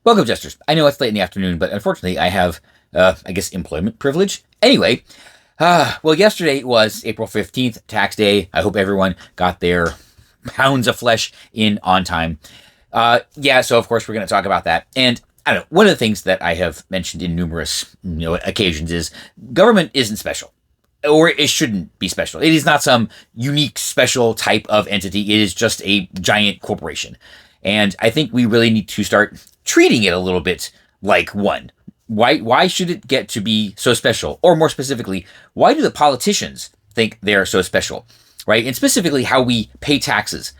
Welcome, Jesters. I know it's late in the afternoon, but unfortunately I have, employment privilege. Anyway, yesterday was April 15th, tax day. I hope everyone got their pounds of flesh in on time. So of course we're going to talk about that. And I don't know, one of the things that I have mentioned in numerous, occasions is government isn't special. Or it shouldn't be special. It is not some unique, special type of entity. It is just a giant corporation. And I think we really need to start treating it a little bit like one. Why should it get to be so special? Or more specifically, why do the politicians think they're so special? Right? And specifically how we pay taxes.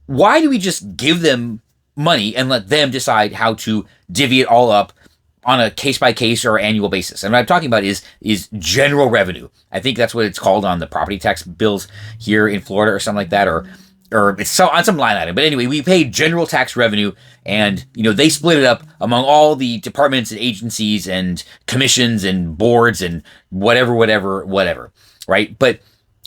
Why do we just give them money and let them decide how to divvy it all up on a case-by-case or annual basis? And what I'm talking about is general revenue. I think that's what it's called on the property tax bills here in Florida or something like that, or it's on some line item. But anyway, we pay general tax revenue, and they split it up among all the departments and agencies and commissions and boards and whatever, right? But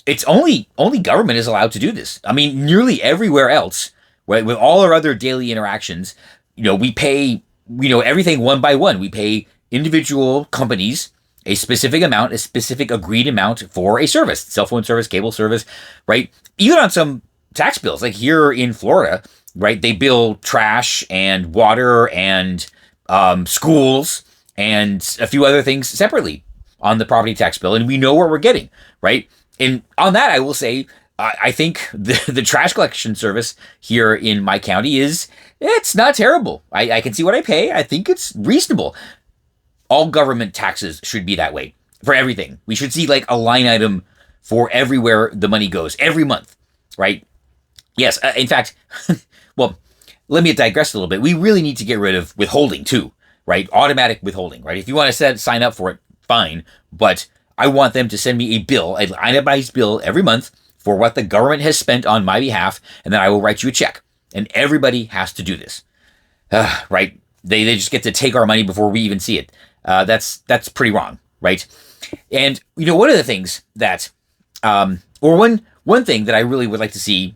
it's only government is allowed to do this. I mean, nearly everywhere else, right, with all our other daily interactions, we pay everything one by one. We pay individual companies a specific amount, a specific agreed amount for a service, cell phone service, cable service, right? Even on some tax bills, like here in Florida, right? They bill trash and water and schools and a few other things separately on the property tax bill, and we know what we're getting, right? And on that, I will say, I think the trash collection service here in my county it's not terrible. I can see what I pay. I think it's reasonable. All government taxes should be that way for everything. We should see like a line item for everywhere the money goes every month, right? Yes. In fact, well, let me digress a little bit. We really need to get rid of withholding too, right? Automatic withholding, right? If you want to sign up for it, fine. But I want them to send me a bill, an itemized bill every month for what the government has spent on my behalf, and then I will write you a check. And everybody has to do this, right? They just get to take our money before we even see it. That's pretty wrong, right? And one of the things that, one thing that I really would like to see,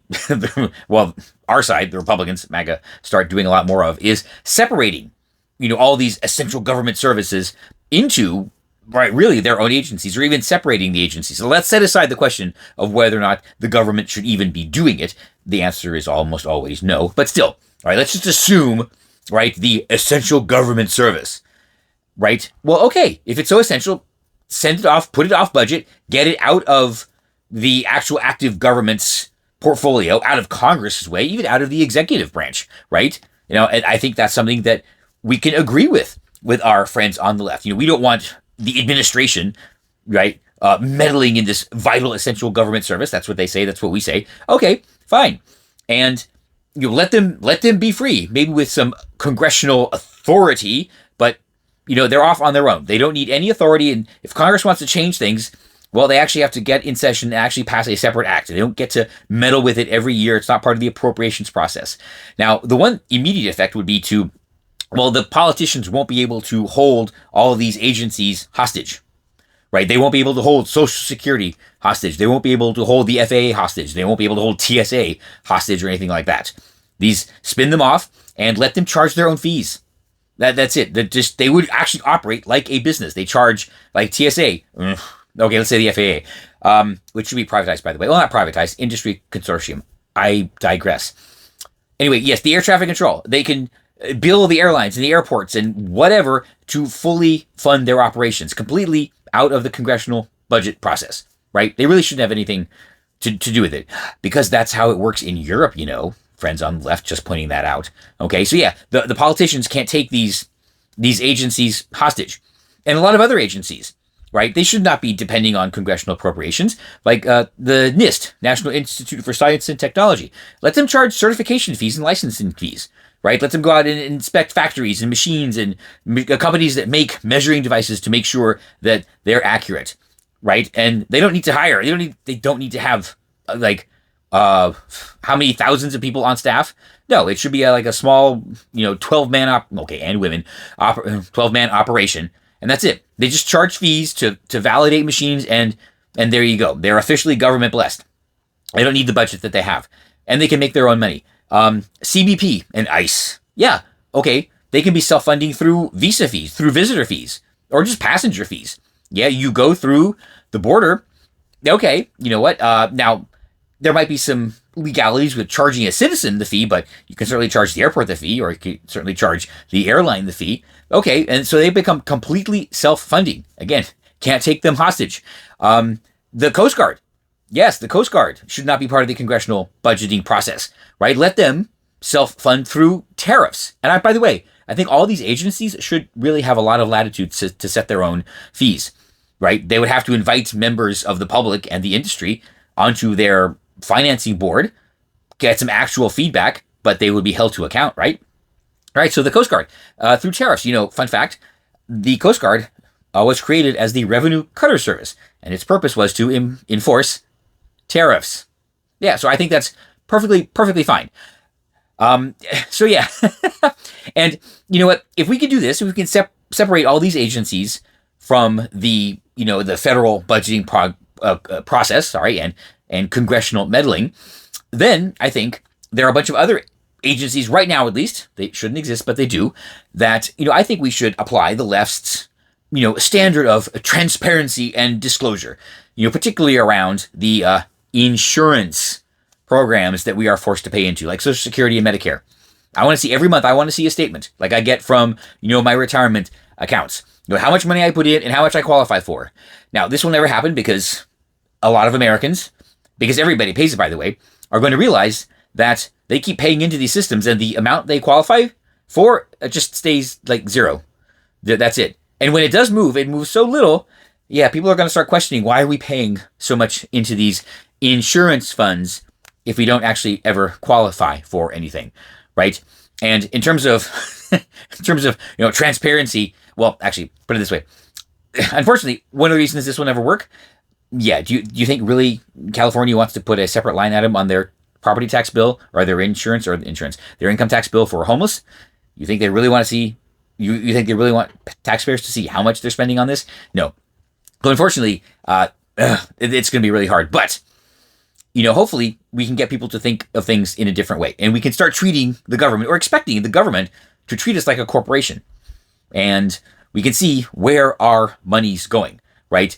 well, our side, the Republicans, MAGA, start doing a lot more of is separating, all these essential government services into, right, really their own agencies, or even separating the agencies. So let's set aside the question of whether or not the government should even be doing it. The answer is almost always no, but still, all right, let's just assume, right, the essential government service, right? Well, okay, if it's so essential, send it off, put it off budget, get it out of the actual active government's portfolio, out of Congress's way, even out of the executive branch, right? And I think that's something that we can agree with our friends on the left. We don't want the administration, right, meddling in this vital, essential government service. That's what they say. That's what we say. Okay, fine. And let them be free, maybe with some congressional authority, but they're off on their own. They don't need any authority. And if Congress wants to change things, well, they actually have to get in session and actually pass a separate act. They don't get to meddle with it every year. It's not part of the appropriations process. Now, the one immediate effect would be the politicians won't be able to hold all of these agencies hostage, right? They won't be able to hold Social Security hostage. They won't be able to hold the FAA hostage. They won't be able to hold TSA hostage or anything like that. These spin them off and let them charge their own fees. That's it. They would actually operate like a business. They charge like TSA. Okay, let's say the FAA, which should be privatized, by the way. Well, not privatized, industry consortium. I digress. Anyway, yes, the air traffic control. They can bill the airlines and the airports and whatever to fully fund their operations, completely out of the congressional budget process, right? They really shouldn't have anything to do with it, because that's how it works in Europe, friends on the left just pointing that out. Okay, so yeah, the politicians can't take these agencies hostage, and a lot of other agencies, right? They should not be depending on congressional appropriations, like the NIST, National Institute for Science and Technology. Let them charge certification fees and licensing fees, right? Let them go out and inspect factories and machines and companies that make measuring devices to make sure that they're accurate, right? And they don't need to hire. They don't need to have how many thousands of people on staff? No, it should be like a small, 12-man and women 12-man operation. And that's it. They just charge fees to validate machines, and there you go. They're officially government blessed. They don't need the budget that they have, and they can make their own money. CBP and ICE. Yeah, okay. they can be self-funding through visa fees, through visitor fees, or just passenger fees. Yeah, you go through the border. Okay, you know what? Now, there might be some legalities with charging a citizen the fee, but you can certainly charge the airport the fee, or you can certainly charge the airline the fee. Okay, and so they become completely self-funding. Again, can't take them hostage. The Coast Guard. Yes, the Coast Guard should not be part of the congressional budgeting process, right? Let them self-fund through tariffs. And by the way, I think all these agencies should really have a lot of latitude to set their own fees, right? They would have to invite members of the public and the industry onto their financing board, get some actual feedback, but they would be held to account, right? Right. So the Coast Guard, through tariffs, fun fact, the Coast Guard was created as the Revenue Cutter Service, and its purpose was to enforce tariffs. Yeah. So I think that's perfectly fine. So yeah. And you know what? If we can do this, if we can separate all these agencies from the federal budgeting process, and congressional meddling, then I think there are a bunch of other agencies right now, at least, they shouldn't exist, but they do, that, I think we should apply the left's, standard of transparency and disclosure, particularly around the insurance programs that we are forced to pay into, like Social Security and Medicare. I want to see every month, I want to see a statement like I get from, my retirement accounts, how much money I put in and how much I qualify for. Now, this will never happen because a lot of Americans, because everybody pays it, by the way, are going to realize that they keep paying into these systems and the amount they qualify for just stays like zero. That's it. And when it does move, it moves so little, yeah, people are going to start questioning, why are we paying so much into these insurance funds if we don't actually ever qualify for anything, right? And in terms of transparency, well, actually, put it this way. Unfortunately, one of the reasons this will never work, yeah, do you think really California wants to put a separate line item on their property tax bill or their their income tax bill for homeless? You think they really want to see, you think they really want taxpayers to see how much they're spending on this? No. So unfortunately, it's going to be really hard. But, hopefully we can get people to think of things in a different way. And we can start treating the government, or expecting the government to treat us like a corporation. And we can see where our money's going, right?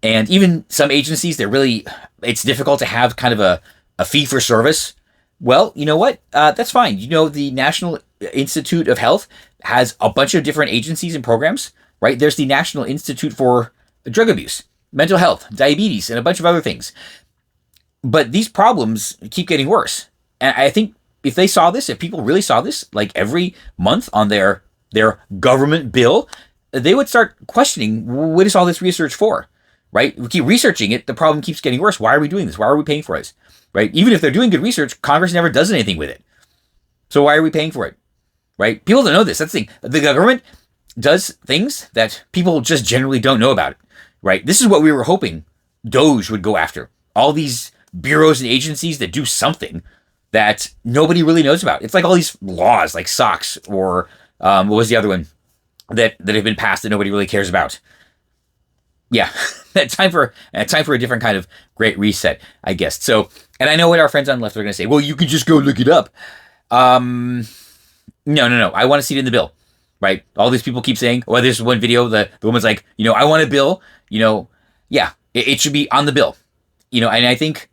And even some agencies, it's difficult to have kind of a fee for service. Well, you know what? That's fine. The National Institute of Health has a bunch of different agencies and programs, right? There's the National Institute for Drug Abuse, Mental Health, Diabetes, and a bunch of other things. But these problems keep getting worse. And I think if people really saw this, like every month on their government bill, they would start questioning, what is all this research for? Right? We keep researching it. The problem keeps getting worse. Why are we doing this? Why are we paying for it? Right? Even if they're doing good research, Congress never does anything with it. So why are we paying for it? Right? People don't know this. That's the thing. The government does things that people just generally don't know about it. Right? This is what we were hoping DOGE would go after. All these bureaus and agencies that do something that nobody really knows about. It's like all these laws, like SOX, or what was the other one that have been passed that nobody really cares about. Yeah, time for a different kind of great reset, I guess. So, and I know what our friends on the left are going to say. Well, you can just go look it up. No. I want to see it in the bill, right? All these people keep saying, well, there's one video, the woman's like, I want a bill, yeah, it should be on the bill, and I think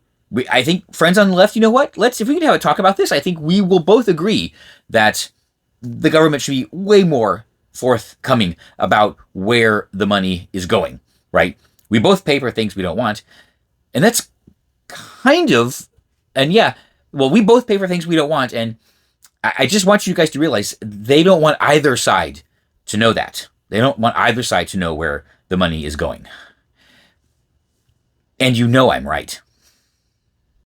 friends on the left, you know what? If we can have a talk about this, I think we will both agree that the government should be way more forthcoming about where the money is going. Right? We both pay for things we don't want. And that's we both pay for things we don't want. And I just want you guys to realize they don't want either side to know that. They don't want either side to know where the money is going. And I'm right.